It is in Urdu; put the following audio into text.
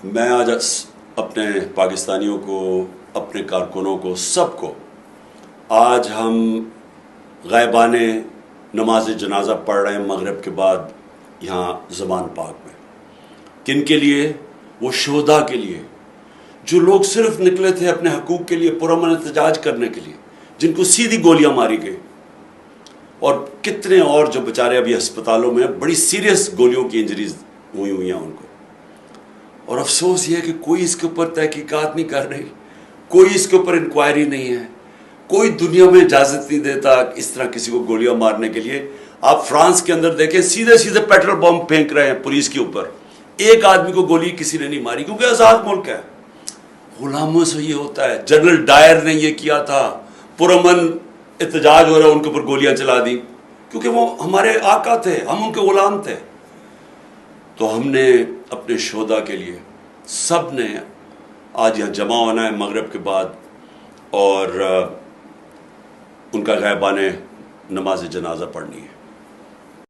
میں آج اپنے پاکستانیوں کو، اپنے کارکنوں کو، سب کو آج ہم غائبانِ نماز جنازہ پڑھ رہے ہیں مغرب کے بعد یہاں زمان پاک میں. کن کے لیے؟ وہ شہداء کے لیے، جو لوگ صرف نکلے تھے اپنے حقوق کے لیے پرامن احتجاج کرنے کے لیے، جن کو سیدھی گولیاں ماری گئی، اور کتنے اور جو بیچارے ابھی ہسپتالوں میں بڑی سیریس گولیوں کی انجریز ہوئی ہیں ان کو. اور افسوس یہ ہے کہ کوئی اس کے اوپر تحقیقات نہیں کر رہی، کوئی اس کے اوپر انکوائری نہیں ہے، کوئی دنیا میں اجازت نہیں دیتا اس طرح کسی کو گولیاں مارنے کے لیے. آپ فرانس کے اندر دیکھیں، سیدھے سیدھے پیٹرول بم پھینک رہے ہیں پولیس کے اوپر. ایک آدمی کو گولی کسی نے نہیں ماری، کیونکہ آزاد ملک ہے. غلاموں سے یہ ہوتا ہے. جنرل ڈائر نے یہ کیا تھا، پرامن احتجاج ہو رہا ان کے اوپر گولیاں چلا دی، کیونکہ وہ ہمارے آقا تھے، ہم ان کے غلام تھے. تو ہم نے اپنے شہداء کے لیے سب نے آج یہاں جمع ہونا ہے مغرب کے بعد، اور ان کا غائبانِ نماز جنازہ پڑھنی ہے.